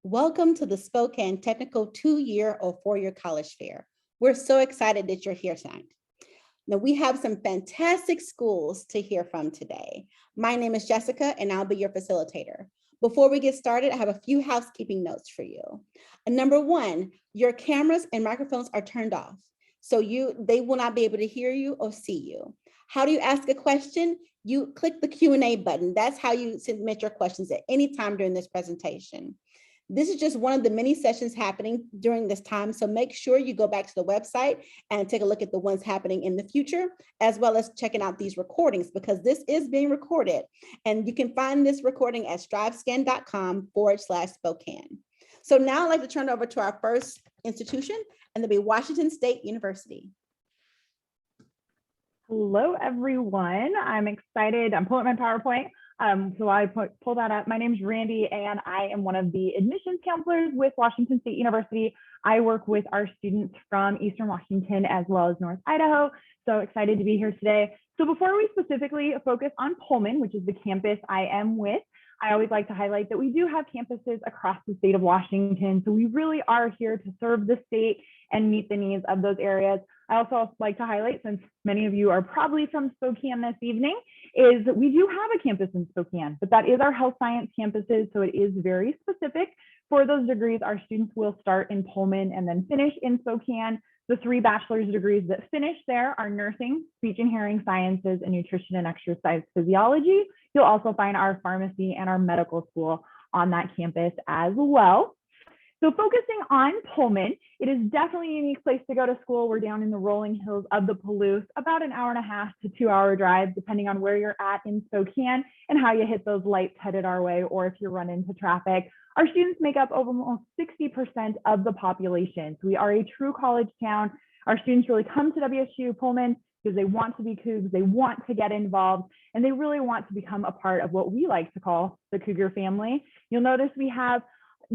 Welcome to the Spokane Technical 2-year or 4-year college fair. We're so excited that you're here tonight. Now, we have some fantastic schools to hear from today. My name is Jessica, and I'll be your facilitator. Before we get started, I have a few housekeeping notes for you. Number one, your cameras and microphones are turned off, so they will not be able to hear you or see you. How do you ask a question? You click the Q&A button. That's how you submit your questions at any time during this presentation. This is just one of the many sessions happening during this time, so make sure you go back to the website and take a look at the ones happening in the future, as well as checking out these recordings, because this is being recorded. And you can find this recording at strivescan.com/Spokane. So now I'd like to turn it over to our first institution, and that'll be Washington State University. Hello, everyone. I'm excited. I'm pulling up my PowerPoint. So I pull that up. My name is Randy, and I am one of the admissions counselors with Washington State University. I work with our students from Eastern Washington as well as North Idaho. So excited to be here today. So before we specifically focus on Pullman, which is the campus I am with, I always like to highlight that we do have campuses across the state of Washington. So we really are here to serve the state and meet the needs of those areas. I also like to highlight, since many of you are probably from Spokane this evening, is that we do have a campus in Spokane, but that is our health science campuses. So it is very specific. For those degrees, our students will start in Pullman and then finish in Spokane. The 3 bachelor's degrees that finish there are nursing, speech and hearing sciences, and nutrition and exercise physiology. You'll also find our pharmacy and our medical school on that campus as well. So focusing on Pullman, it is definitely a unique place to go to school. We're down in the rolling hills of the Palouse, about an 1.5 to 2-hour drive, depending on where you're at in Spokane and how you hit those lights headed our way, or if you run into traffic. Our students make up almost 60% of the population. So we are a true college town. Our students really come to WSU Pullman because they want to be Cougs, they want to get involved, and they really want to become a part of what we like to call the Cougar family. You'll notice we have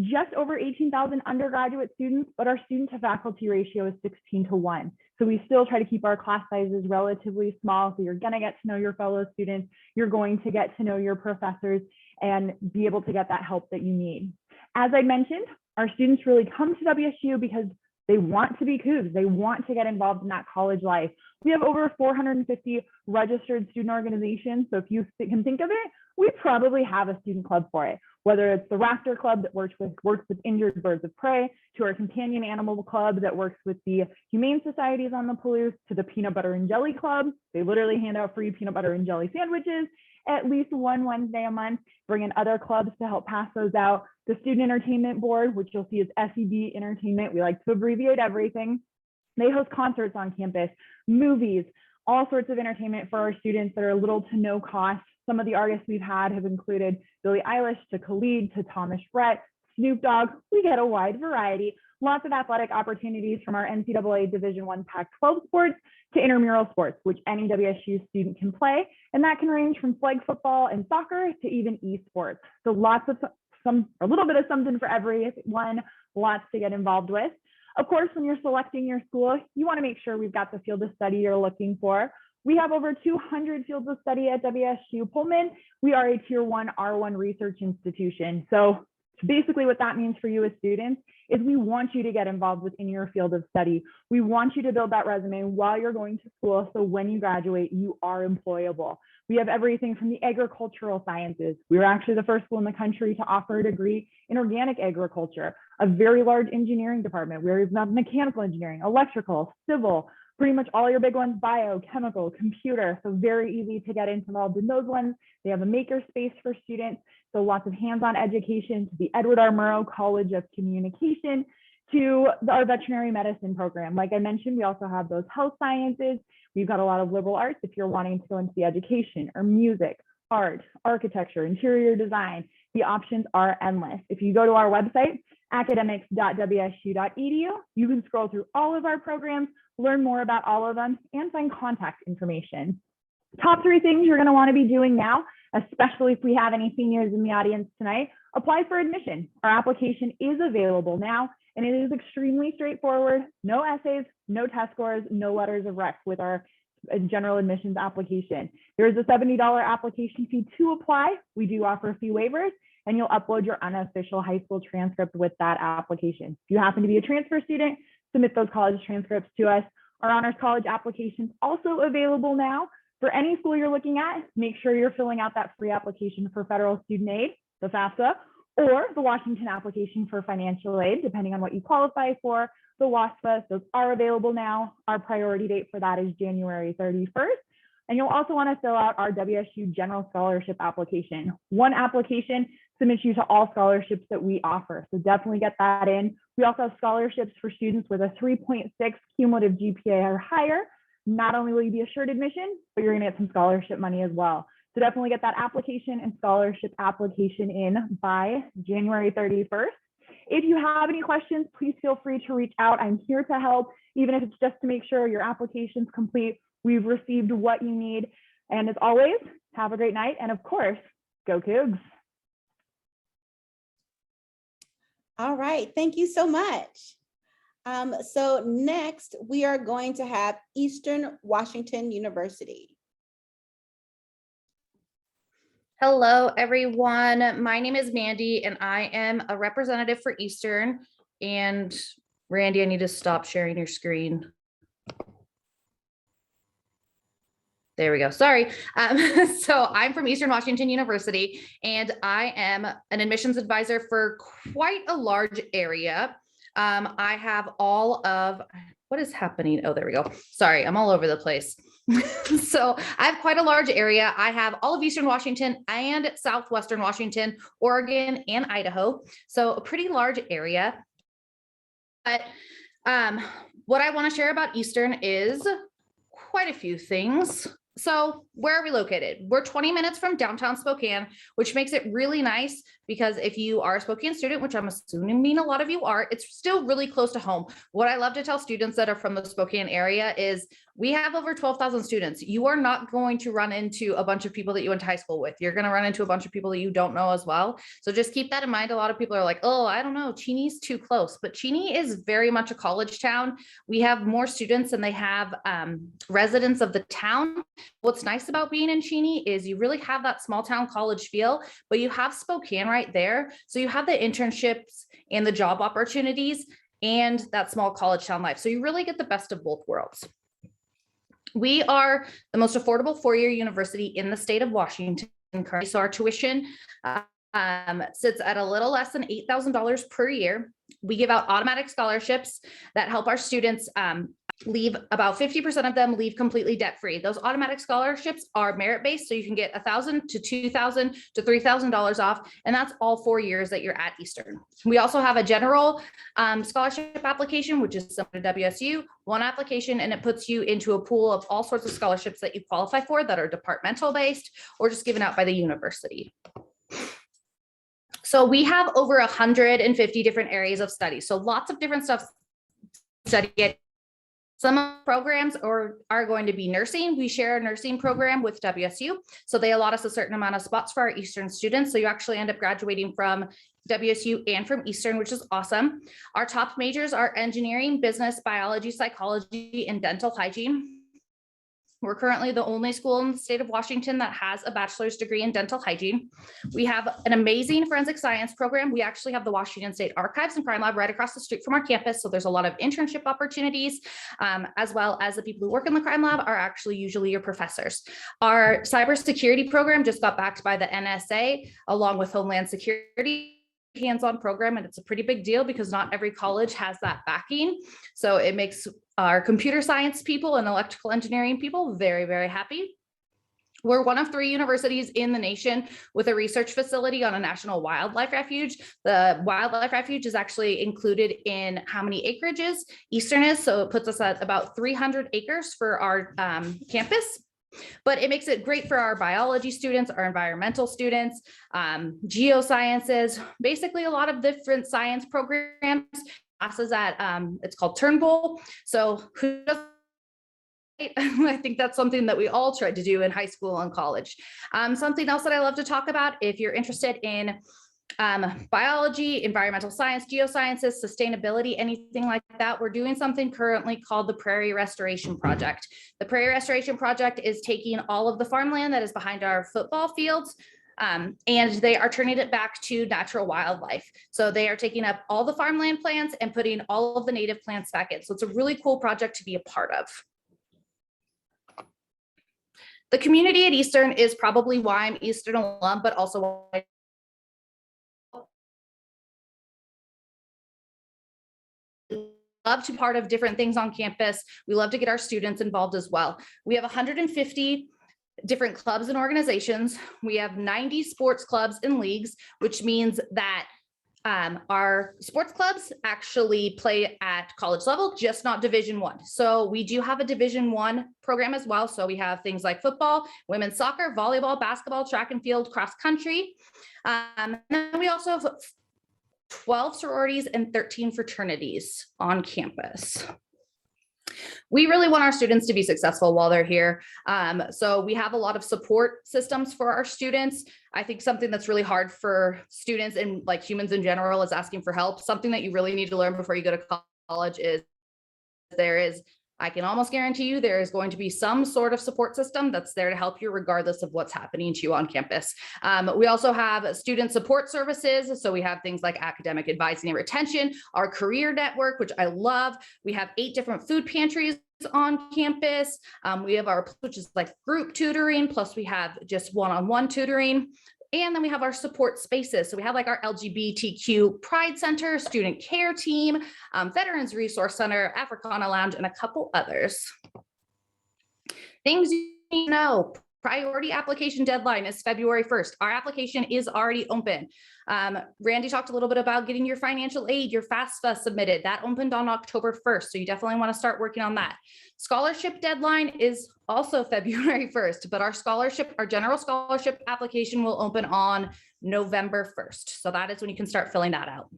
just over 18,000 undergraduate students, but our student to faculty ratio is 16:1. So we still try to keep our class sizes relatively small. So you're going to get to know your fellow students, you're going to get to know your professors and be able to get that help that you need. As I mentioned, our students really come to WSU because they want to be Cougs. They want to get involved in that college life. We have over 450 registered student organizations. So if you can think of it, we probably have a student club for it, whether it's the Raptor Club that works with injured birds of prey, to our companion animal club that works with the humane societies on the Palouse, to the Peanut Butter and Jelly Club. They literally hand out free peanut butter and jelly sandwiches at least one Wednesday a month, bring in other clubs to help pass those out. The Student Entertainment Board, which you'll see is SEB Entertainment. We like to abbreviate everything. They host concerts on campus, movies, all sorts of entertainment for our students that are little to no cost. Some of the artists we've had have included Billie Eilish to Khalid to Thomas Rhett, Snoop Dogg. We get a wide variety. Lots of athletic opportunities from our NCAA Division I Pac-12 sports to intramural sports, which any WSU student can play. And that can range from flag football and soccer to even esports. So a little bit of something for everyone, lots to get involved with. Of course, when you're selecting your school, you want to make sure we've got the field of study you're looking for. We have over 200 fields of study at WSU Pullman. We are a Tier 1 R1 research institution. So basically what that means for you as students is we want you to get involved within your field of study. We want you to build that resume while you're going to school, so when you graduate, you are employable. We have everything from the agricultural sciences. We were actually the first school in the country to offer a degree in organic agriculture, a very large engineering department. We have mechanical engineering, electrical, civil, pretty much all your big ones, bio, chemical, computer. So very easy to get involved in those ones. They have a maker space for students. So lots of hands-on education, to the Edward R. Murrow College of Communication, to our veterinary medicine program. Like I mentioned, we also have those health sciences. We've got a lot of liberal arts if you're wanting to go into the education or music, art, architecture, interior design. The options are endless. If you go to our website, academics.wsu.edu, you can scroll through all of our programs, learn more about all of them, and find contact information. Top 3 things you're going to want to be doing now, especially if we have any seniors in the audience tonight: apply for admission. Our application is available now, and it is extremely straightforward. No essays, no test scores, no letters of rec with our general admissions application. There is a $70 application fee to apply. We do offer fee waivers, and you'll upload your unofficial high school transcript with that application. If you happen to be a transfer student, submit those college transcripts to us. Our honors college application is also available now. For any school you're looking at, make sure you're filling out that free application for federal student aid, the FAFSA, or the Washington application for financial aid, depending on what you qualify for, the WASFA. Those are available now. Our priority date for that is January 31st. And you'll also want to fill out our WSU General Scholarship application. One application submits you to all scholarships that we offer. So definitely get that in. We also have scholarships for students with a 3.6 cumulative GPA or higher. Not only will you be assured admission, but you're going to get some scholarship money as well. So definitely get that application and scholarship application in by January 31st. If you have any questions, please feel free to reach out. I'm here to help, even if it's just to make sure your application's complete. We've received what you need. And as always, have a great night. And of course, go Cougs. All right, thank you so much. So next, we are going to have Eastern Washington University. Hello, everyone. My name is Mandy, and I am a representative for Eastern. And Randy, I need to stop sharing your screen. There we go. Sorry. So I'm from Eastern Washington University, and I am an admissions advisor for quite a large area. I have all of, what is happening? Oh, there we go. Sorry, I'm all over the place. So I have quite a large area. I have all of Eastern Washington and Southwestern Washington, Oregon, and Idaho. So a pretty large area. But what I want to share about Eastern is quite a few things. So where are we located? We're 20 minutes from downtown Spokane, which makes it really nice because if you are a Spokane student, which I'm assuming a lot of you are, it's still really close to home. What I love to tell students that are from the Spokane area is we have over 12,000 students. You are not going to run into a bunch of people that you went to high school with. You're going to run into a bunch of people that you don't know as well. So just keep that in mind. A lot of people are like, oh, I don't know, Cheney's too close, but Cheney is very much a college town. We have more students than they have residents of the town. What's nice about being in Cheney is you really have that small town college feel, but you have Spokane right there. So you have the internships and the job opportunities and that small college town life. So you really get the best of both worlds. We are the most affordable four-year university in the state of Washington currently. So our tuition sits at a little less than $8,000 per year. We give out automatic scholarships that help our students leave, about 50% of them leave completely debt-free. Those automatic scholarships are merit-based, so you can get $1,000 to $2,000 to $3,000 off, and that's all 4 years that you're at Eastern. We also have a general scholarship application, which is similar to WSU, one application, and it puts you into a pool of all sorts of scholarships that you qualify for that are departmental-based or just given out by the university. So we have over 150 different areas of study. So lots of different stuff to study it. Some programs are going to be nursing. We share a nursing program with WSU. So they allot us a certain amount of spots for our Eastern students. So you actually end up graduating from WSU and from Eastern, which is awesome. Our top majors are engineering, business, biology, psychology, and dental hygiene. We're currently the only school in the state of Washington that has a bachelor's degree in dental hygiene. We have an amazing forensic science program. We actually have the Washington State Archives and Crime Lab right across the street from our campus. So there's a lot of internship opportunities, as well as the people who work in the crime lab are actually usually your professors. Our cybersecurity program just got backed by the NSA along with Homeland Security. Hands-on program, and it's a pretty big deal because not every college has that backing. So it makes our computer science people and electrical engineering people very, very happy. We're one of 3 universities in the nation with a research facility on a national wildlife refuge. The wildlife refuge is actually included in how many acreages Eastern is. So it puts us at about 300 acres for our campus. But it makes it great for our biology students, our environmental students, geosciences, basically a lot of different science programs, classes at, it's called Turnbull. So who doesn't? I think that's something that we all tried to do in high school and college. Something else that I love to talk about, if you're interested in biology, environmental science, geosciences, sustainability, anything like that, we're doing something currently called the Prairie Restoration Project. The Prairie Restoration Project is taking all of the farmland that is behind our football fields, and they are turning it back to natural wildlife. So they are taking up all the farmland plants and putting all of the native plants back in. So it's a really cool project to be a part of. The community at Eastern is probably why I'm Eastern alum, but also why love to be part of different things on campus. We love to get our students involved as well. We have 150 different clubs and organizations. We have 90 sports clubs and leagues, which means that our sports clubs actually play at college level, just not Division I. So we do have a Division I program as well. So we have things like football, women's soccer, volleyball, basketball, track and field, cross country. And then we also have 12 sororities and 13 fraternities on campus. We really want our students to be successful while they're here. So we have a lot of support systems for our students. I think something that's really hard for students and like humans in general is asking for help. Something that you really need to learn before you go to college is I can almost guarantee you there is going to be some sort of support system that's there to help you regardless of what's happening to you on campus. We also have student support services. So we have things like academic advising and retention, our career network, which I love. We have 8 different food pantries on campus. We have our, which is like group tutoring, plus we have just one-on-one tutoring. And then we have our support spaces. So we have like our LGBTQ Pride Center, Student Care Team, Veterans Resource Center, Africana Lounge, and a couple others. Things you need to know. Priority application deadline is February 1st. Our application is already open. Randy talked a little bit about getting your financial aid, your FAFSA submitted. That opened on October 1st. So you definitely want to start working on that. Scholarship deadline is also February 1st, but our general scholarship application will open on November 1st. So that is when you can start filling that out.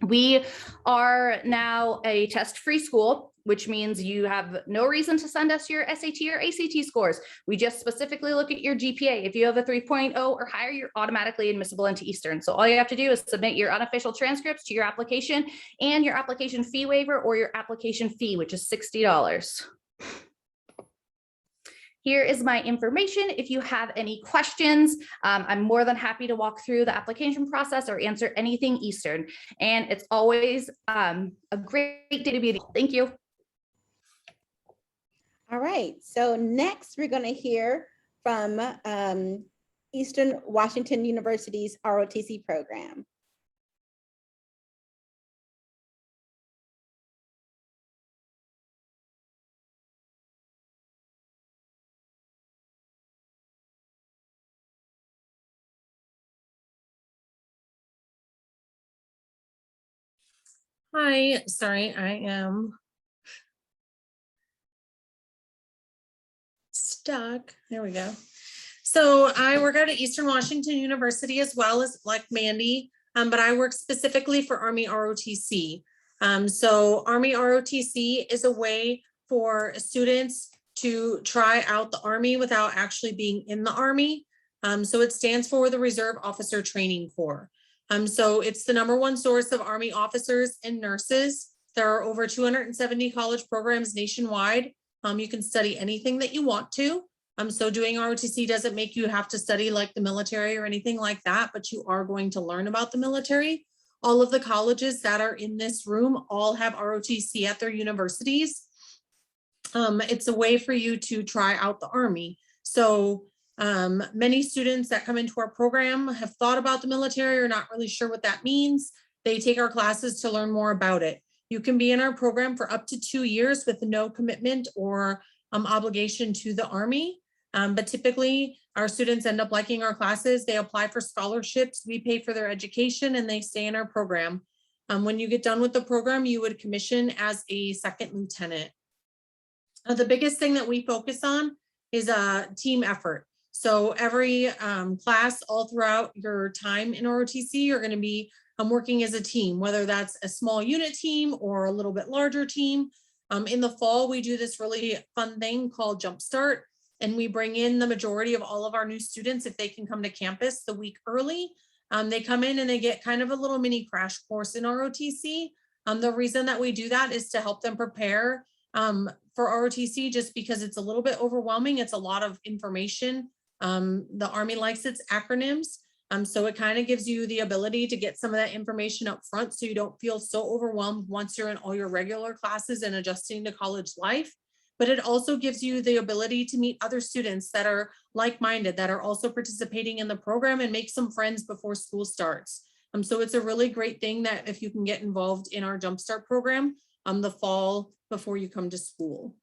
We are now a test-free school, which means you have no reason to send us your SAT or ACT scores. We just specifically look at your GPA. If you have a 3.0 or higher, you're automatically admissible into Eastern. So all you have to do is submit your unofficial transcripts to your application and your application fee waiver or your application fee, which is $60. Here is my information. If you have any questions, I'm more than happy to walk through the application process or answer anything Eastern. And it's always a great day to be. Thank you. All right, so next we're going to hear from Eastern Washington University's ROTC program. Hi, sorry, I am stuck. There we go. So I work out at Eastern Washington University as well as like Mandy, but I work specifically for Army ROTC. So Army ROTC is a way for students to try out the Army without actually being in the Army. So it stands for the Reserve Officer Training Corps. So it's the #1 source of Army officers and nurses. There are over 270 college programs nationwide. You can study anything that you want to. So doing ROTC doesn't make you have to study like the military or anything like that, but you are going to learn about the military. All of the colleges that are in this room all have ROTC at their universities. It's a way for you to try out the Army. So many students that come into our program have thought about the military or not really sure what that means. They take our classes to learn more about it. You can be in our program for up to 2 years with no commitment or obligation to the Army. But typically our students end up liking our classes. They apply for scholarships. We pay for their education and they stay in our program. When you get done with the program, you would commission as a second lieutenant. The biggest thing that we focus on is a team effort. So every class all throughout your time in ROTC, you're going to be working as a team, whether that's a small unit team or a little bit larger team. In the fall, we do this really fun thing called Jumpstart, and we bring in the majority of all of our new students if they can come to campus the week early. They come in and they get kind of a little mini crash course in ROTC. The reason that we do that is to help them prepare for ROTC, just because it's a little bit overwhelming. It's a lot of information The Army likes its acronyms. So it kind of gives you the ability to get some of that information up front so you don't feel so overwhelmed once you're in all your regular classes and adjusting to college life. But it also gives you the ability to meet other students that are like-minded, that are also participating in the program, and make some friends before school starts. So it's a really great thing that if you can get involved in our Jumpstart program the fall before you come to school.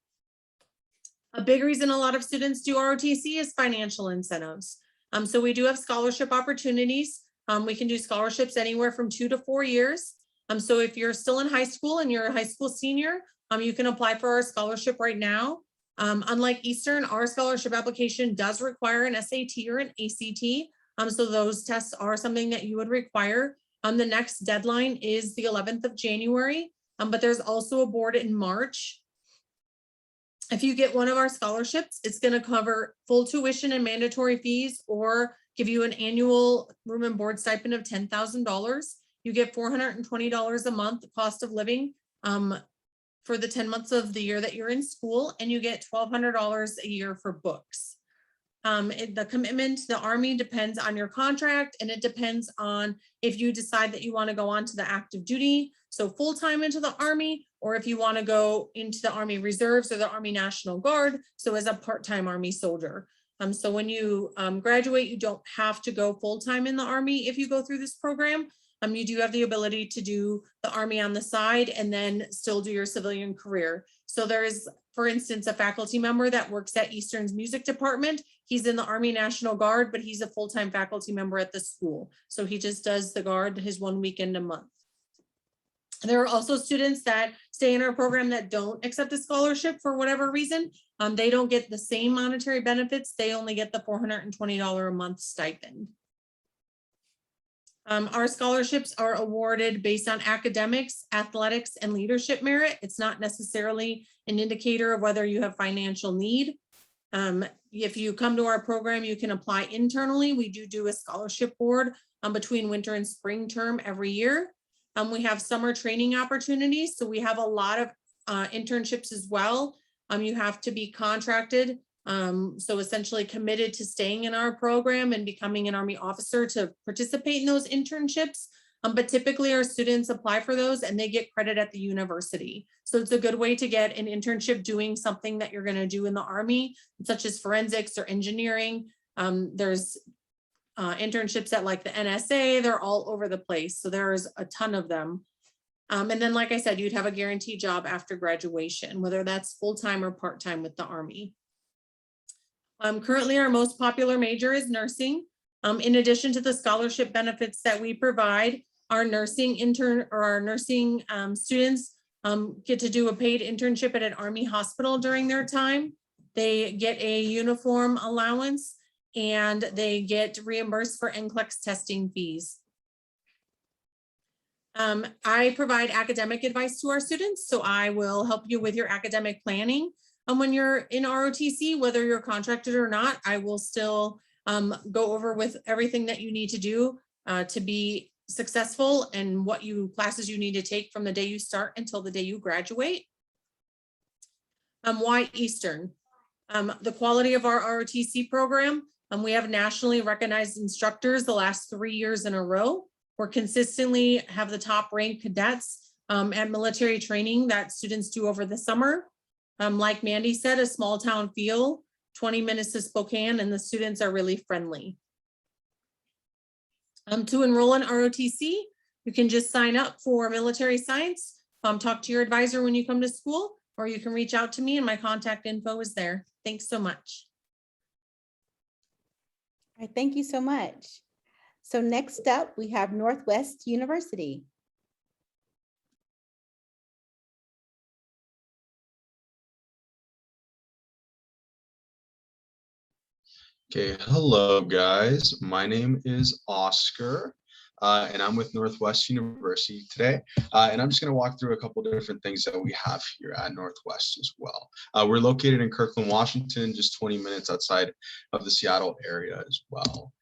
A big reason a lot of students do ROTC is financial incentives. So we do have scholarship opportunities. We can do scholarships anywhere from 2 to 4 years. So if you're still in high school and you're a high school senior, you can apply for our scholarship right now. Unlike Eastern, our scholarship application does require an SAT or an ACT. So those tests are something that you would require. The next deadline is the 11th of January, but there's also a board in March. If you get one of our scholarships, it's going to cover full tuition and mandatory fees, or give you an annual room and board stipend of $10,000. You get $420 a month cost of living for the 10 months of the year that you're in school, and you get $1,200 a year for books. The commitment to the Army depends on your contract, and it depends on if you decide that you want to go on to the active duty, so full-time into the Army, or if you want to go into the Army Reserves or the Army National Guard, so as a part-time Army soldier. So when you graduate, you don't have to go full-time in the Army if you go through this program. You do have the ability to do the Army on the side and then still do your civilian career. So there is, for instance, a faculty member that works at Eastern's music department. He's in the Army National Guard, but he's a full-time faculty member at the school. So he just does the Guard his 1 weekend a month. There are also students that stay in our program that don't accept a scholarship for whatever reason. They don't get the same monetary benefits. They only get the $420 a month stipend. Our scholarships are awarded based on academics, athletics, and leadership merit. It's not necessarily an indicator of whether you have financial need. If you come to our program, you can apply internally. We do a scholarship board between winter and spring term every year. We have summer training opportunities. So we have a lot of internships as well. You have to be contracted. So essentially committed to staying in our program and becoming an Army officer to participate in those internships. But typically our students apply for those and they get credit at the university. So it's a good way to get an internship doing something that you're going to do in the Army, such as forensics or engineering. There's internships at like the NSA, they're all over the place. So there's a ton of them. And then, like I said, you'd have a guaranteed job after graduation, whether that's full-time or part-time with the Army. Currently, our most popular major is nursing. In addition to the scholarship benefits that we provide, our nursing intern or our nursing students get to do a paid internship at an Army hospital during their time. They get a uniform allowance and they get reimbursed for NCLEX testing fees. I provide academic advice to our students, so I will help you with your academic planning. And when you're in ROTC, whether you're contracted or not, I will still go over with everything that you need to do to be successful and what classes you need to take from the day you start until the day you graduate. Why Eastern? The quality of our ROTC program, we have nationally recognized instructors the last 3 years in a row. We're consistently have the top ranked cadets at military training that students do over the summer. Like Mandy said, a small town feel, 20 minutes to Spokane, and the students are really friendly. To enroll in ROTC, you can just sign up for military science, talk to your advisor when you come to school, or you can reach out to me and my contact info is there. Thanks so much. All right, thank you so much. So next up, we have Northwest University. Okay, hello guys. My name is Oscar, and I'm with Northwest University today. And I'm just going to walk through a couple different things that we have here at Northwest as well. We're located in Kirkland, Washington, just 20 minutes outside of the Seattle area as well.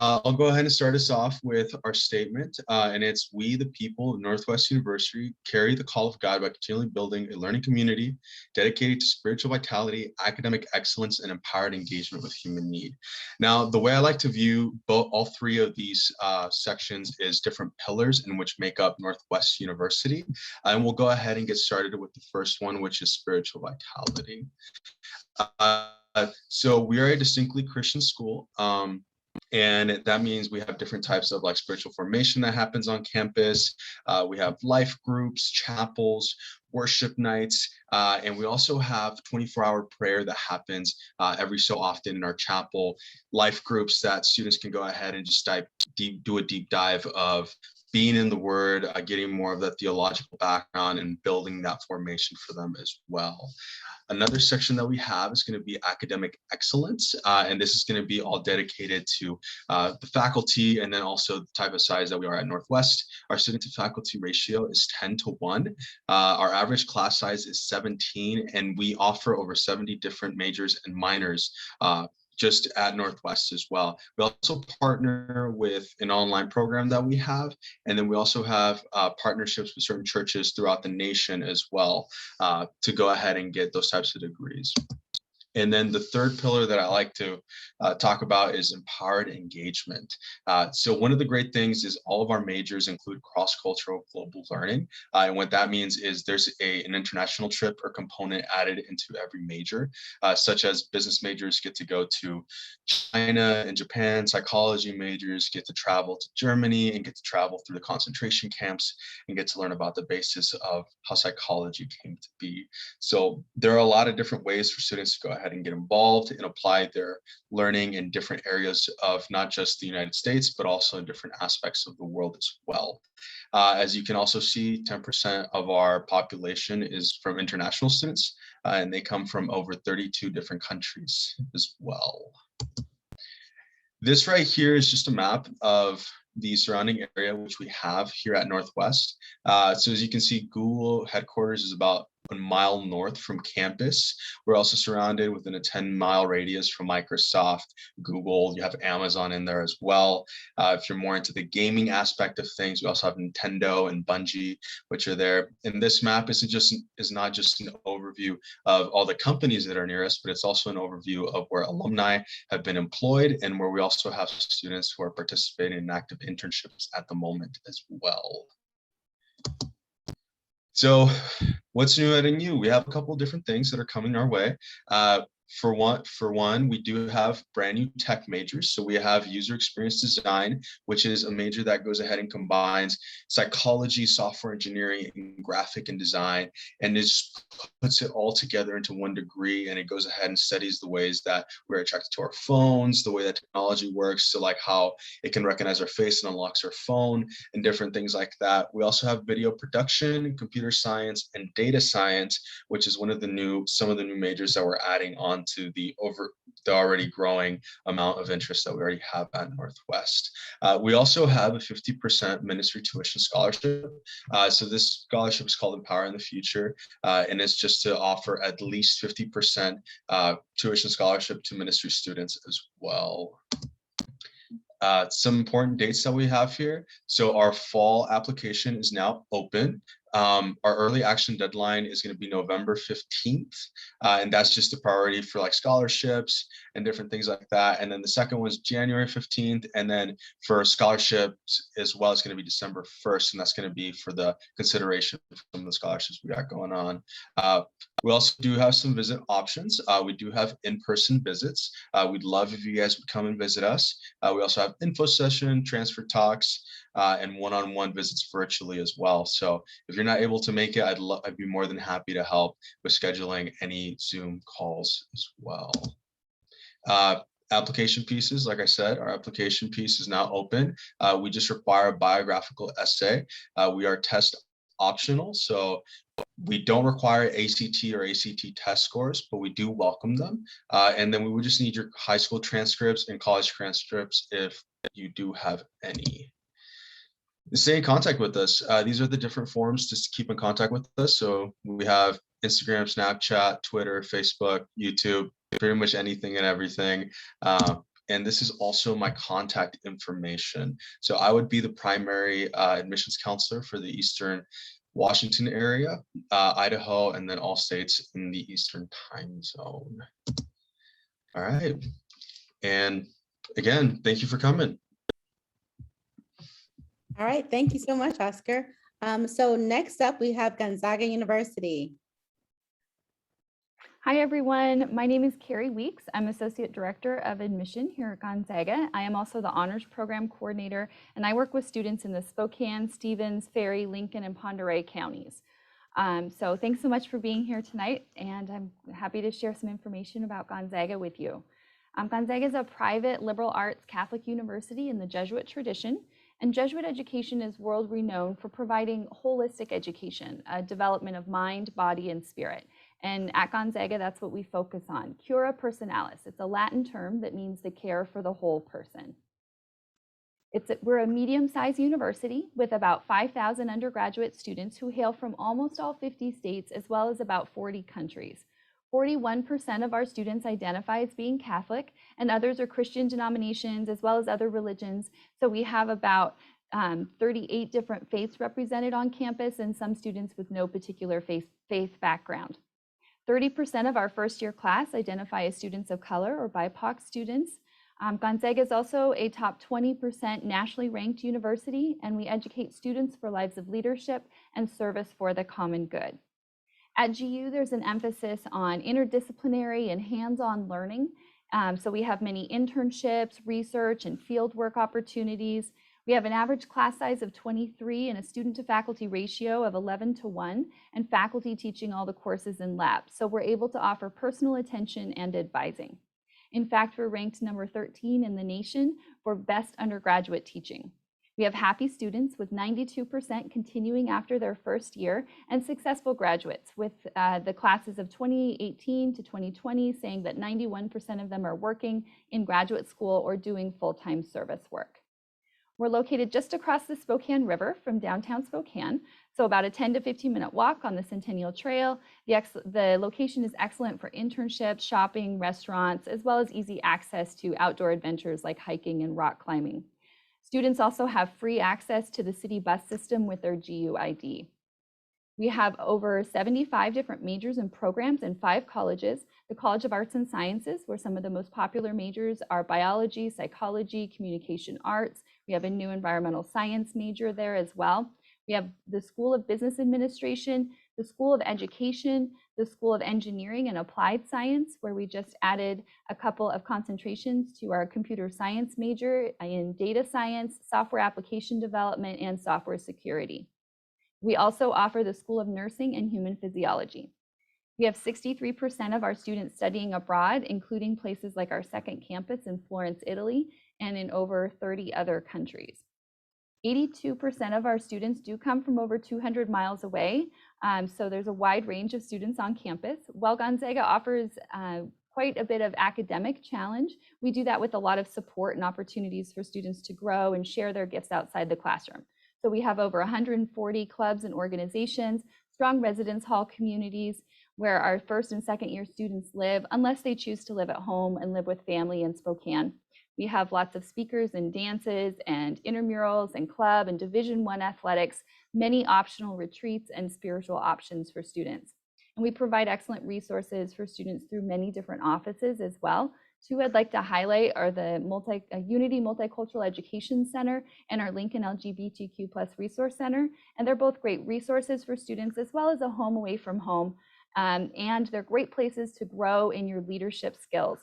I'll go ahead and start us off with our statement, and it's we, the people of Northwest University, carry the call of God by continually building a learning community dedicated to spiritual vitality, academic excellence, and empowered engagement with human need. Now, the way I like to view all three of these sections is different pillars in which make up Northwest University, and we'll go ahead and get started with the first one, which is spiritual vitality. So we are a distinctly Christian school. And that means we have different types of like spiritual formation that happens on campus. We have life groups, chapels, worship nights, and we also have 24-hour prayer that happens every so often in our chapel. Life groups that students can go ahead and just do a deep dive of being in the word, getting more of that theological background and building that formation for them as well. Another section that we have is going to be academic excellence, and this is going to be all dedicated to the faculty and then also the type of size that we are at Northwest. Our student to faculty ratio is 10-1. Our average class size is 17, and we offer over 70 different majors and minors just at Northwest as well. We also partner with an online program that we have, and then we also have partnerships with certain churches throughout the nation as well to go ahead and get those types of degrees. And then the third pillar that I like to talk about is empowered engagement. So one of the great things is all of our majors include cross-cultural global learning. And what that means is there's an international trip or component added into every major, such as business majors get to go to China and Japan, psychology majors get to travel to Germany and get to travel through the concentration camps and get to learn about the basis of how psychology came to be. So there are a lot of different ways for students to go ahead and get involved and apply their learning in different areas of not just the United States, but also in different aspects of the world as well. As you can also see, 10% of our population is from international students, and they come from over 32 different countries as well. This right here is just a map of the surrounding area, which we have here at Northwest. So as you can see, Google headquarters is about 1 mile north from campus. We're also surrounded within a 10-mile radius from Microsoft, Google. You have Amazon in there as well. If you're more into the gaming aspect of things, we also have Nintendo and Bungie, which are there. And this map is not just an overview of all the companies that are near us, but it's also an overview of where alumni have been employed and where we also have students who are participating in active internships at the moment as well. So what's new at NU? We have a couple of different things that are coming our way. For one, we do have brand new tech majors. So we have user experience design, which is a major that goes ahead and combines psychology, software engineering, and graphic and design, and it just puts it all together into one degree. And it goes ahead and studies the ways that we're attracted to our phones, the way that technology works, so like how it can recognize our face and unlocks our phone and different things like that. We also have video production, computer science, and data science, which is some of the new majors that we're adding on to the already growing amount of interest that we already have at Northwest. We also have a 50% ministry tuition scholarship. So this scholarship is called Empower in the Future, and it's just to offer at least 50% tuition scholarship to ministry students as well. Some important dates that we have here. So our fall application is now open. Our early action deadline is going to be November 15th, and that's just a priority for like scholarships and different things like that. And then the second one is January 15th, and then for scholarships as well, it's going to be December 1st, and that's going to be for the consideration for some of the scholarships we got going on. We also do have some visit options. We do have in-person visits. We'd love if you guys would come and visit us. We also have info session, transfer talks, and one-on-one visits virtually as well. So if you're not able to make it, I'd be more than happy to help with scheduling any Zoom calls as well. Application pieces, like I said, our application piece is now open. We just require a biographical essay. We are test optional, so we don't require ACT or ACT test scores, but we do welcome them. And then we would just need your high school transcripts and college transcripts if you do have any. Stay in contact with us. These are the different forms to keep in contact with us. So we have Instagram, Snapchat, Twitter, Facebook, YouTube, pretty much anything and everything. And this is also my contact information. So I would be the primary admissions counselor for the Eastern Washington area, Idaho, and then all states in the Eastern time zone. All right. And again, thank you for coming. All right, thank you so much, Oscar. So next up, we have Gonzaga University. Hi, everyone. My name is Carrie Weeks. I'm Associate Director of Admission here at Gonzaga. I am also the Honors Program Coordinator, and I work with students in the Spokane, Stevens, Ferry, Lincoln, and Pend Oreille counties. So thanks so much for being here tonight, and I'm happy to share some information about Gonzaga with you. Gonzaga is a private liberal arts Catholic university in the Jesuit tradition, and Jesuit education is world renowned for providing holistic education, development of mind, body, and spirit. And at Gonzaga, that's what we focus on, cura personalis. It's a Latin term that means the care for the whole person. We're a medium-sized university with about 5,000 undergraduate students who hail from almost all 50 states, as well as about 40 countries. 41% of our students identify as being Catholic, and others are Christian denominations, as well as other religions. So we have about 38 different faiths represented on campus, and some students with no particular faith background. 30% of our first-year class identify as students of color or BIPOC students. Gonzaga is also a top 20% nationally ranked university, and we educate students for lives of leadership and service for the common good. At GU, there's an emphasis on interdisciplinary and hands-on learning. So we have many internships, research, and fieldwork opportunities. We have an average class size of 23 and a student to faculty ratio of 11:1, and faculty teaching all the courses in labs. So we're able to offer personal attention and advising. In fact, we're ranked number 13 in the nation for best undergraduate teaching. We have happy students with 92% continuing after their first year, and successful graduates with the classes of 2018 to 2020 saying that 91% of them are working in graduate school or doing full-time service work. We're located just across the Spokane River from downtown Spokane, so about a 10 to 15-minute walk on the Centennial Trail. The location is excellent for internships, shopping, restaurants, as well as easy access to outdoor adventures like hiking and rock climbing. Students also have free access to the city bus system with their GU ID. We have over 75 different majors and programs in 5 colleges. The College of Arts and Sciences, where some of the most popular majors are biology, psychology, communication arts. We have a new environmental science major there as well. We have the School of Business Administration, the School of Education, the School of Engineering and Applied Science, where we just added a couple of concentrations to our computer science major in data science, software application development, and software security. We also offer the School of Nursing and Human Physiology. We have 63% of our students studying abroad, including places like our second campus in Florence, Italy, and in over 30 other countries. 82% of our students do come from over 200 miles away, so there's a wide range of students on campus. While Gonzaga offers quite a bit of academic challenge, we do that with a lot of support and opportunities for students to grow and share their gifts outside the classroom. So we have over 140 clubs and organizations, strong residence hall communities where our first and second year students live, unless they choose to live at home and live with family in Spokane. We have lots of speakers and dances and intramurals and club and Division I athletics, many optional retreats and spiritual options for students. And we provide excellent resources for students through many different offices as well. 2 I'd like to highlight are the Unity Multicultural Education Center and our Lincoln LGBTQ+ Resource Center. And they're both great resources for students as well as a home away from home. And they're great places to grow in your leadership skills.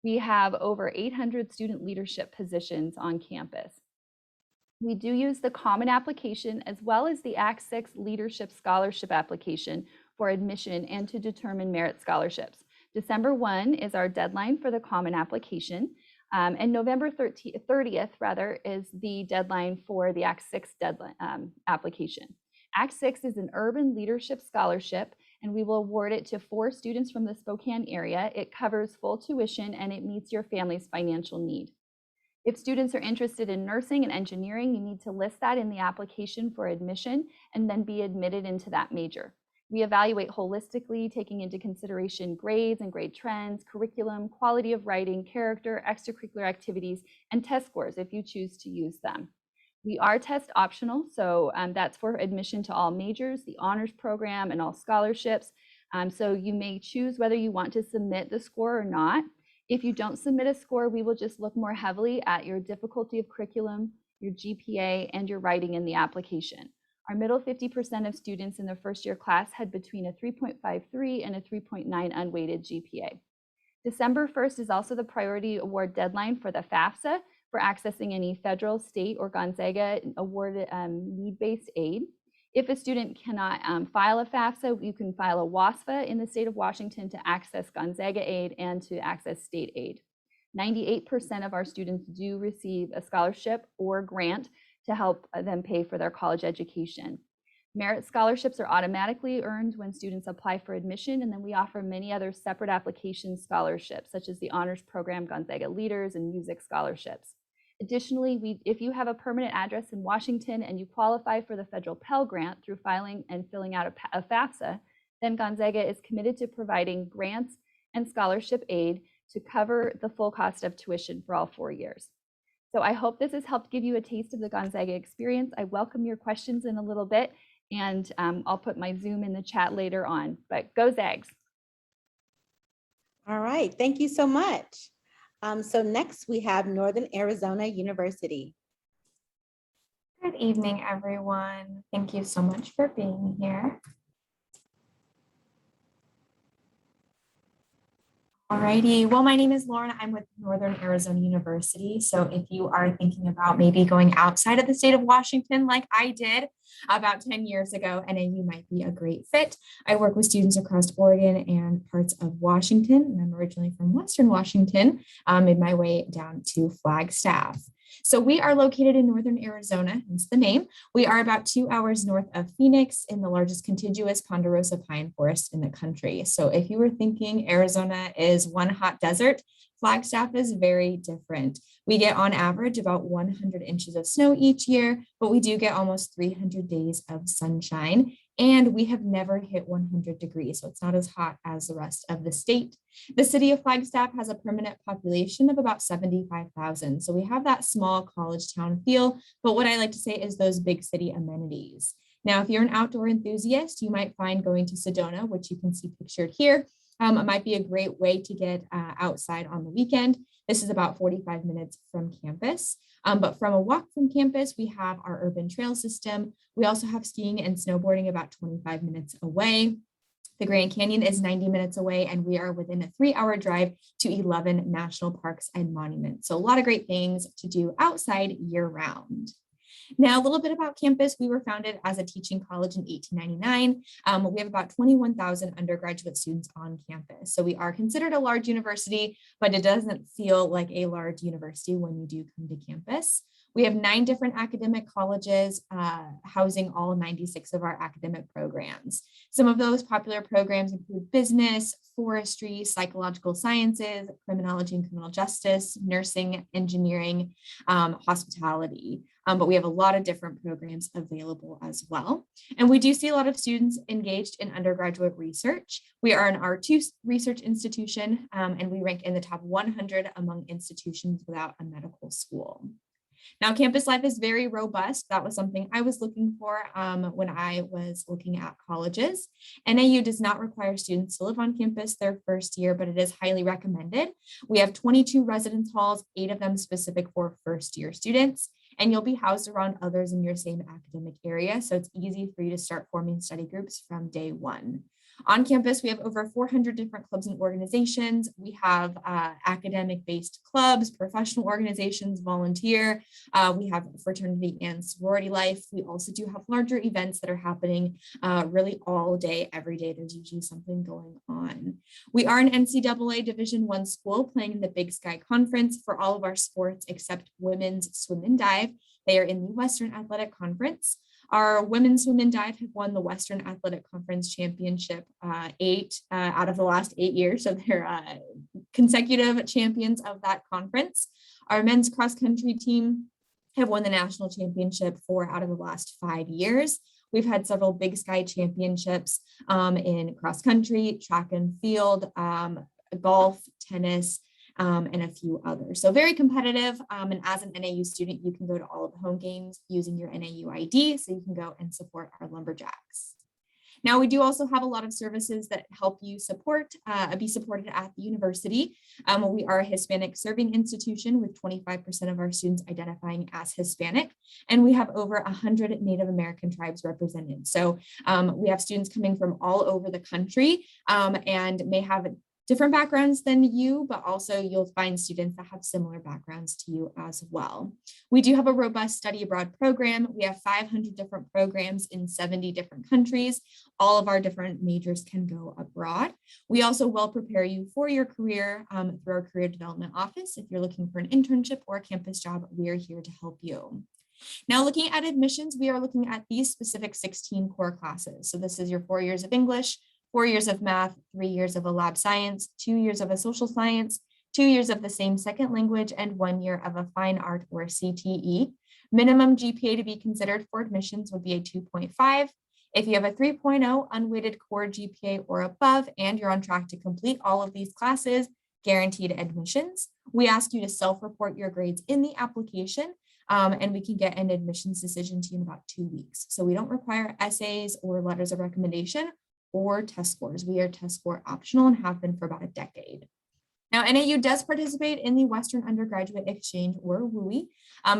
We have over 800 student leadership positions on campus. We do use the Common Application as well as the Act 6 Leadership Scholarship Application for admission and to determine merit scholarships. December 1 is our deadline for the Common Application, and November 30th is the deadline for the Act 6 application. Act 6 is an urban leadership scholarship, and we will award it to 4 students from the Spokane area. It covers full tuition and it meets your family's financial need. If students are interested in nursing and engineering, you need to list that in the application for admission and then be admitted into that major. We evaluate holistically, taking into consideration grades and grade trends, curriculum, quality of writing, character, extracurricular activities, and test scores if you choose to use them. We are test optional, so that's for admission to all majors, the honors program, and all scholarships. So you may choose whether you want to submit the score or not. If you don't submit a score, we will just look more heavily at your difficulty of curriculum, your GPA, and your writing in the application. Our middle 50% of students in the first year class had between a 3.53 and a 3.9 unweighted GPA. December 1st is also the priority award deadline for the FAFSA for accessing any federal, state, or Gonzaga awarded need-based aid. If a student cannot file a FAFSA, you can file a WASFA in the state of Washington to access Gonzaga aid and to access state aid. 98% of our students do receive a scholarship or grant to help them pay for their college education. Merit scholarships are automatically earned when students apply for admission, and then we offer many other separate application scholarships, such as the honors program, Gonzaga Leaders, and music scholarships. Additionally, if you have a permanent address in Washington and you qualify for the federal Pell Grant through filing and filling out a FAFSA, then Gonzaga is committed to providing grants and scholarship aid to cover the full cost of tuition for all 4 years. So I hope this has helped give you a taste of the Gonzaga experience. I welcome your questions in a little bit, and I'll put my Zoom in the chat later on, but go Zags. All right, thank you so much. So next we have Northern Arizona University. Good evening, everyone. Thank you so much for being here. Alrighty, well, my name is Lauren. I'm with Northern Arizona University. So if you are thinking about maybe going outside of the state of Washington, like I did about 10 years ago, NAU might be a great fit. I work with students across Oregon and parts of Washington, and I'm originally from Western Washington, made my way down to Flagstaff. So we are located in Northern Arizona, hence the name. We are about 2 hours north of Phoenix in the largest contiguous ponderosa pine forest in the country. So if you were thinking Arizona is one hot desert, Flagstaff is very different. We get on average about 100 inches of snow each year, but we do get almost 300 days of sunshine. And we have never hit 100 degrees, so it's not as hot as the rest of the state. The city of Flagstaff has a permanent population of about 75,000. So we have that small college town feel, but what I like to say is those big city amenities. Now, if you're an outdoor enthusiast, you might find going to Sedona, which you can see pictured here. It might be a great way to get outside on the weekend. This is about 45 minutes from campus. But from a walk from campus, we have our urban trail system. We also have skiing and snowboarding about 25 minutes away. The Grand Canyon is 90 minutes away, and we are within a 3-hour drive to 11 national parks and monuments. So a lot of great things to do outside year round. Now, a little bit about campus. We were founded as a teaching college in 1899. We have about 21,000 undergraduate students on campus. So we are considered a large university, but it doesn't feel like a large university when you do come to campus. We have 9 different academic colleges housing all 96 of our academic programs. Some of those popular programs include business, forestry, psychological sciences, criminology and criminal justice, nursing, engineering, hospitality. But we have a lot of different programs available as well. And we do see a lot of students engaged in undergraduate research. We are an R2 research institution, and we rank in the top 100 among institutions without a medical school. Now, campus life is very robust. That was something I was looking for when I was looking at colleges. NAU does not require students to live on campus their first year, but it is highly recommended. We have 22 residence halls, 8 of them specific for first year students, and you'll be housed around others in your same academic area. So it's easy for you to start forming study groups from day one. On campus, we have over 400 different clubs and organizations. We have academic-based clubs, professional organizations, volunteer. We have fraternity and sorority life. We also do have larger events that are happening really all day, every day. There's usually something going on. We are an NCAA Division I school playing in the Big Sky Conference for all of our sports except women's swim and dive. They are in the Western Athletic Conference. Our women's swim and dive have won the Western Athletic Conference Championship 8 out of the last 8 years. So they're consecutive champions of that conference. Our men's cross country team have won the national championship 4 out of the last 5 years. We've had several Big Sky championships in cross country, track and field, golf, tennis, and a few others. So very competitive. And as an NAU student, you can go to all of the home games using your NAU ID, so you can go and support our Lumberjacks. Now, we do also have a lot of services that help you be supported at the university. We are a Hispanic serving institution with 25% of our students identifying as Hispanic, and we have over 100 Native American tribes represented. So we have students coming from all over the country and may have different backgrounds than you, but also you'll find students that have similar backgrounds to you as well. We do have a robust study abroad program. We have 500 different programs in 70 different countries. All of our different majors can go abroad. We also will prepare you for your career through our career development office. If you're looking for an internship or a campus job, we are here to help you. Now, looking at admissions, we are looking at these specific 16 core classes. So this is your 4 years of English, 4 years of math, 3 years of a lab science, 2 years of a social science, 2 years of the same second language, and 1 year of a fine art or CTE. Minimum GPA to be considered for admissions would be a 2.5. If you have a 3.0 unweighted core GPA or above, and you're on track to complete all of these classes, guaranteed admissions. We ask you to self-report your grades in the application, and we can get an admissions decision to you in about 2 weeks. So we don't require essays or letters of recommendation or test scores. We are test score optional and have been for about a decade. Now, NAU does participate in the Western Undergraduate Exchange, or WUI.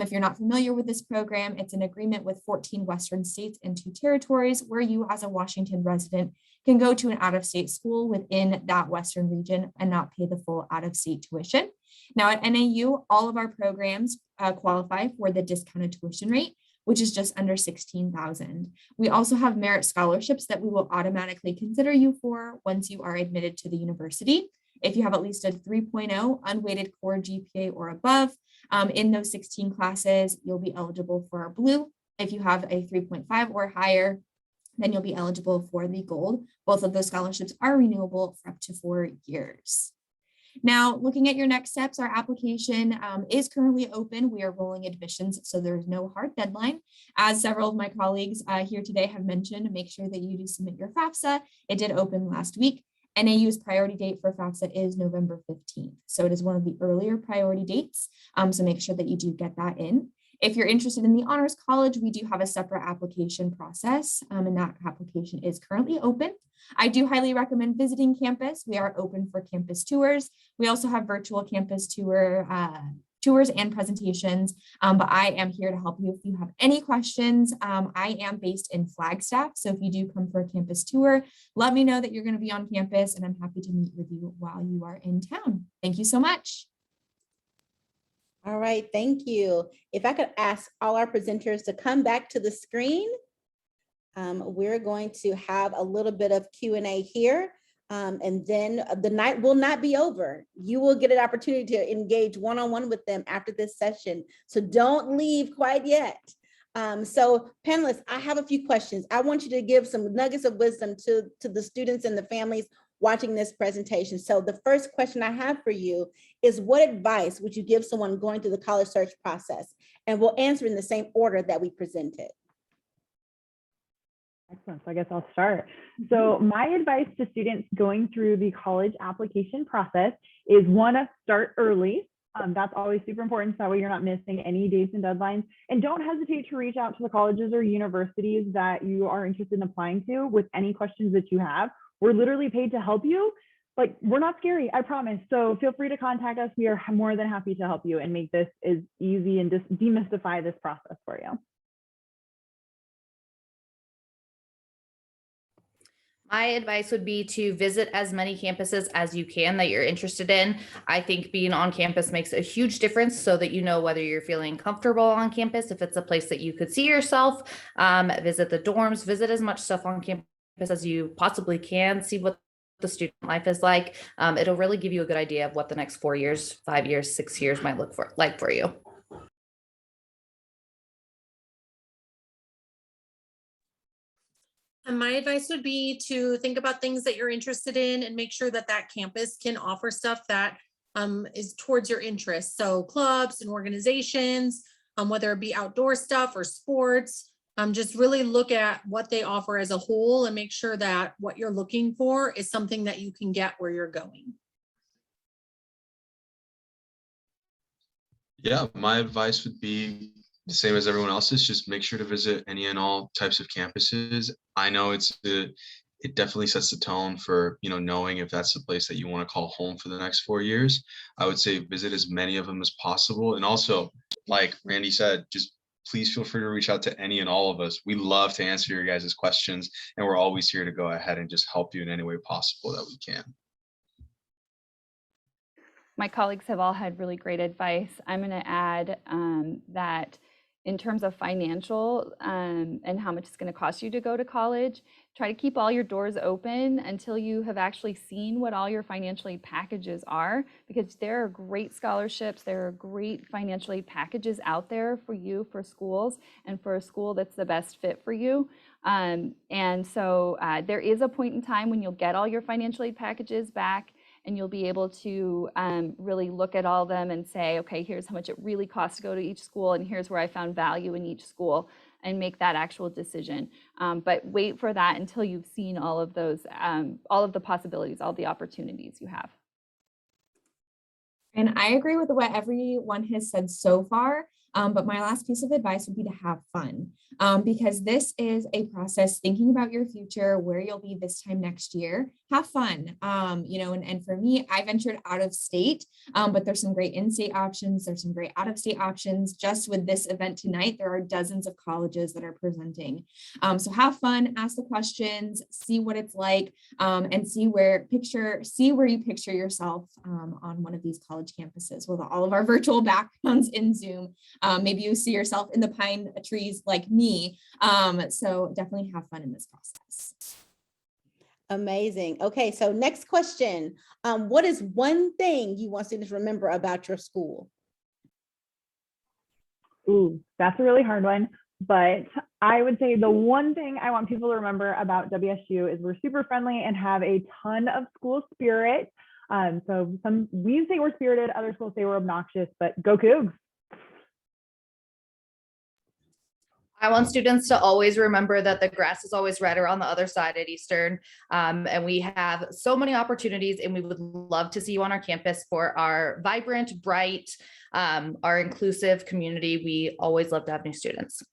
If you're not familiar with this program, it's an agreement with 14 Western states and 2 territories where you as a Washington resident can go to an out-of-state school within that Western region and not pay the full out-of-state tuition. Now at NAU, all of our programs qualify for the discounted tuition rate, which is just under $16,000. We also have merit scholarships that we will automatically consider you for once you are admitted to the university. If you have at least a 3.0 unweighted core GPA or above in those 16 classes, you'll be eligible for our blue. If you have a 3.5 or higher, then you'll be eligible for the gold. Both of those scholarships are renewable for up to 4 years. Now, looking at your next steps, our application is currently open. We are rolling admissions, so there's no hard deadline. As several of my colleagues here today have mentioned, make sure that you do submit your FAFSA. It did open last week. NAU's priority date for FAFSA is November 15th. So it is one of the earlier priority dates. So make sure that you do get that in. If you're interested in the Honors College, we do have a separate application process, and that application is currently open. I do highly recommend visiting campus. We are open for campus tours. We also have virtual campus tours and presentations, but I am here to help you if you have any questions. I am based in Flagstaff, so if you do come for a campus tour, let me know that you're going to be on campus, and I'm happy to meet with you while you are in town. Thank you so much. All right, thank you. If I could ask all our presenters to come back to the screen, we're going to have a little bit of Q&A here, and then the night will not be over. You will get an opportunity to engage one-on-one with them after this session, so don't leave quite yet. So panelists, I have a few questions. I want you to give some nuggets of wisdom to the students and the families watching this presentation. So the first question I have for you is, what advice would you give someone going through the college search process? And we'll answer in the same order that we presented. Excellent. So I guess I'll start. So my advice to students going through the college application process is, one, start early. That's always super important. So that way you're not missing any dates and deadlines. And don't hesitate to reach out to the colleges or universities that you are interested in applying to with any questions that you have. We're literally paid to help you. Like, we're not scary, I promise. So feel free to contact us. We are more than happy to help you and make this as easy and just demystify this process for you. My advice would be to visit as many campuses as you can that you're interested in. I think being on campus makes a huge difference, so that you know whether you're feeling comfortable on campus, if it's a place that you could see yourself. Visit the dorms, visit as much stuff on campus as you possibly can, see what the student life is like. It'll really give you a good idea of what the next 4 years, 5 years, 6 years might look like for you. And my advice would be to think about things that you're interested in and make sure that that campus can offer stuff that is towards your interests. So clubs and organizations, whether it be outdoor stuff or sports, Just really look at what they offer as a whole and make sure that what you're looking for is something that you can get where you're going. Yeah, my advice would be the same as everyone else's. Just make sure to visit any and all types of campuses. I know it definitely sets the tone for, knowing if that's the place that you want to call home for the next 4 years. I would say visit as many of them as possible. And also, like Randy said, just please feel free to reach out to any and all of us. We love to answer your guys' questions, and we're always here to go ahead and just help you in any way possible that we can. My colleagues have all had really great advice. I'm going to add that in terms of financial and how much it's going to cost you to go to college, try to keep all your doors open until you have actually seen what all your financial aid packages are, because there are great scholarships, there are great financial aid packages out there for you, for schools, and for a school that's the best fit for you. And so there is a point in time when you'll get all your financial aid packages back, and you'll be able to really look at all of them and say, okay, here's how much it really costs to go to each school, and here's where I found value in each school, and make that actual decision. But wait for that until you've seen all of those, all of the possibilities, all the opportunities you have. And I agree with what everyone has said so far. But my last piece of advice would be to have fun, because this is a process thinking about your future, where you'll be this time next year. Have fun, and for me, I ventured out of state, but there's some great in-state options. There's some great out-of-state options. Just with this event tonight, there are dozens of colleges that are presenting. So have fun, ask the questions, see what it's like, and see where you picture yourself on one of these college campuses with all of our virtual backgrounds in Zoom. Maybe you see yourself in the pine trees like me. So definitely have fun in this process. Amazing. Okay, so next question. What is one thing you want students to remember about your school? Ooh, that's a really hard one. But I would say the one thing I want people to remember about WSU is we're super friendly and have a ton of school spirit. So we say we're spirited, other schools say we're obnoxious, but go Cougs. I want students to always remember that the grass is always redder on the other side at Eastern. And we have so many opportunities, and we would love to see you on our campus for our vibrant, bright, our inclusive community. We always love to have new students.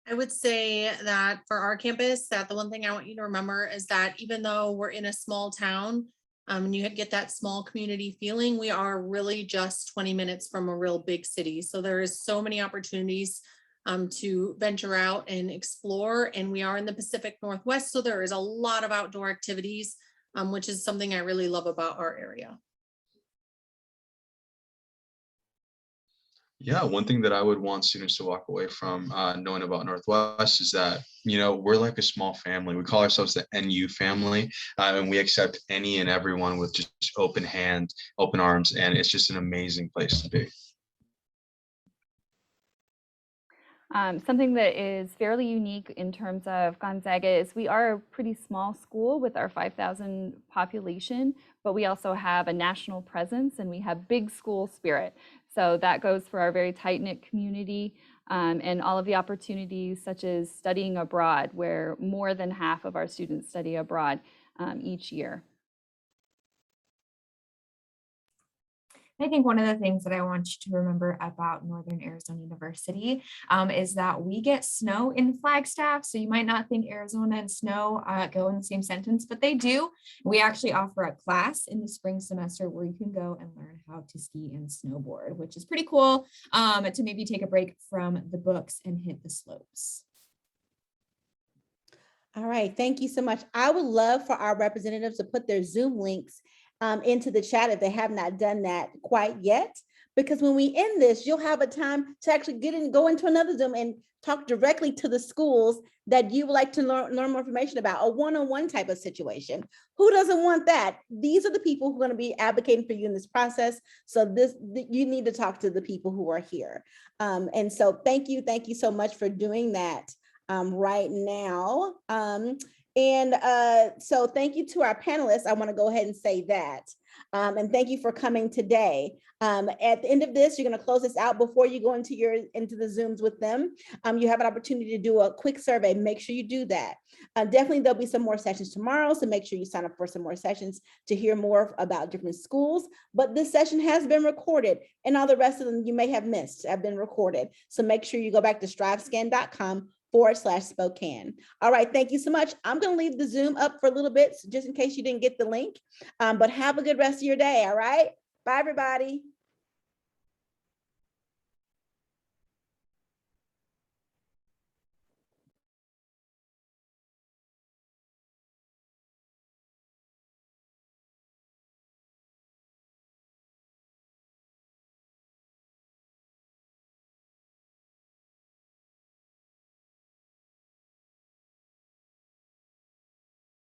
I would say that for our campus, that the one thing I want you to remember is that even though we're in a small town, and you get that small community feeling, we are really just 20 minutes from a real big city. So there is so many opportunities to venture out and explore. And we are in the Pacific Northwest, so there is a lot of outdoor activities, which is something I really love about our area. Yeah, one thing that I would want students to walk away from knowing about Northwest is that, we're like a small family. We call ourselves the NU family, and we accept any and everyone with just open hands, open arms, and it's just an amazing place to be. Something that is fairly unique in terms of Gonzaga is we are a pretty small school with our 5,000 population, but we also have a national presence and we have big school spirit. So that goes for our very tight-knit community and all of the opportunities such as studying abroad, where more than half of our students study abroad each year. I think one of the things that I want you to remember about Northern Arizona University is that we get snow in Flagstaff. So you might not think Arizona and snow go in the same sentence, but they do. We actually offer a class in the spring semester where you can go and learn how to ski and snowboard, which is pretty cool to maybe take a break from the books and hit the slopes. All right, thank you so much. I would love for our representatives to put their Zoom links into the chat if they have not done that quite yet, because when we end this, you'll have a time to actually go into another Zoom and talk directly to the schools that you would like to learn more information about, a one-on-one type of situation. Who doesn't want that? These are the people who are going to be advocating for you in this process. So you need to talk to the people who are here. And so thank you so much for doing that right now. So thank you to our panelists. I want to go ahead and say that. And thank you for coming today. At the end of this, you're going to close this out before you go into the Zooms with them. You have an opportunity to do a quick survey. Make sure you do that. Definitely, there'll be some more sessions tomorrow, so make sure you sign up for some more sessions to hear more about different schools. But this session has been recorded, and all the rest of them you may have missed have been recorded. So make sure you go back to strivescan.com/Spokane. All right, thank you so much. I'm going to leave the Zoom up for a little bit, just in case you didn't get the link. But have a good rest of your day. All right, bye, everybody.